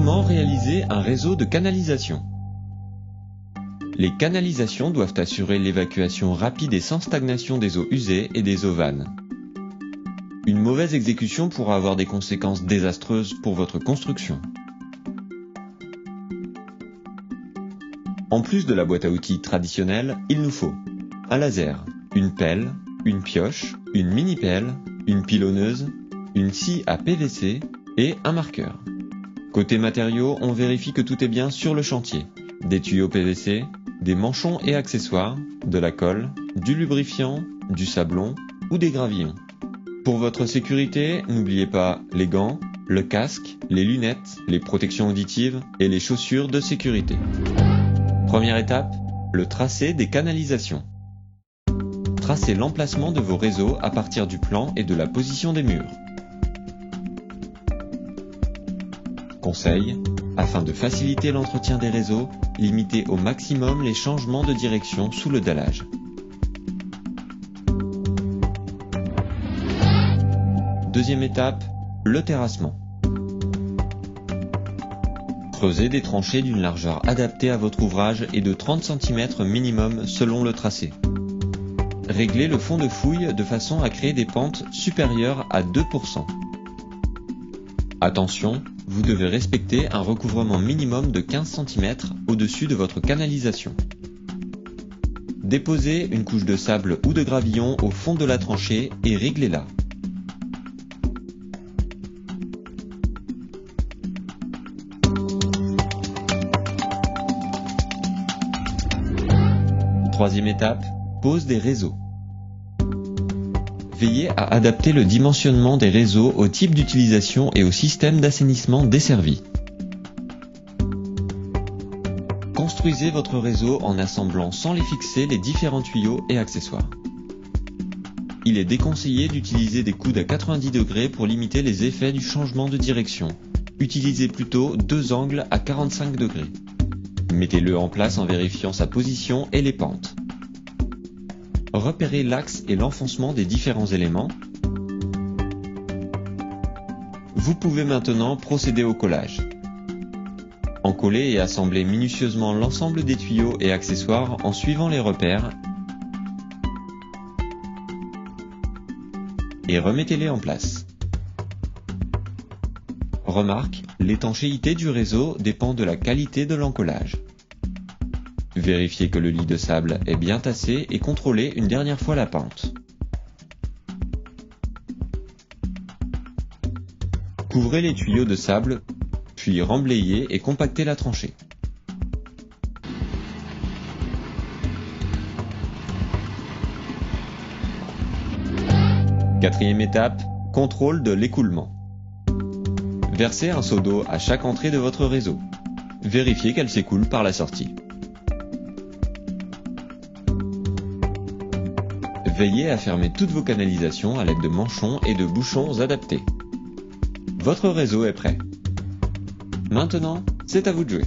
Comment réaliser un réseau de canalisation? Les canalisations doivent assurer l'évacuation rapide et sans stagnation des eaux usées et des eaux vannes. Une mauvaise exécution pourra avoir des conséquences désastreuses pour votre construction. En plus de la boîte à outils traditionnelle, il nous faut un laser, une pelle, une pioche, une mini-pelle, une pilonneuse, une scie à PVC et un marqueur. Côté matériaux, on vérifie que tout est bien sur le chantier. Des tuyaux PVC, des manchons et accessoires, de la colle, du lubrifiant, du sablon ou des gravillons. Pour votre sécurité, n'oubliez pas les gants, le casque, les lunettes, les protections auditives et les chaussures de sécurité. Première étape, le tracé des canalisations. Tracez l'emplacement de vos réseaux à partir du plan et de la position des murs. Conseil, afin de faciliter l'entretien des réseaux, limitez au maximum les changements de direction sous le dallage. Deuxième étape, le terrassement. Creusez des tranchées d'une largeur adaptée à votre ouvrage et de 30 cm minimum selon le tracé. Réglez le fond de fouille de façon à créer des pentes supérieures à 2%. Attention, vous devez respecter un recouvrement minimum de 15 cm au-dessus de votre canalisation. Déposez une couche de sable ou de gravillon au fond de la tranchée et réglez-la. Troisième étape, pose des réseaux. Veillez à adapter le dimensionnement des réseaux au type d'utilisation et au système d'assainissement desservi. Construisez votre réseau en assemblant sans les fixer les différents tuyaux et accessoires. Il est déconseillé d'utiliser des coudes à 90 degrés pour limiter les effets du changement de direction. Utilisez plutôt deux angles à 45 degrés. Mettez-le en place en vérifiant sa position et les pentes. Repérez l'axe et l'enfoncement des différents éléments. Vous pouvez maintenant procéder au collage. Encollez et assemblez minutieusement l'ensemble des tuyaux et accessoires en suivant les repères et remettez-les en place. Remarque, l'étanchéité du réseau dépend de la qualité de l'encollage. Vérifiez que le lit de sable est bien tassé et contrôlez une dernière fois la pente. Couvrez les tuyaux de sable, puis remblayez et compactez la tranchée. Quatrième étape, contrôle de l'écoulement. Versez un seau d'eau à chaque entrée de votre réseau. Vérifiez qu'elle s'écoule par la sortie. Veillez à fermer toutes vos canalisations à l'aide de manchons et de bouchons adaptés. Votre réseau est prêt. Maintenant, c'est à vous de jouer.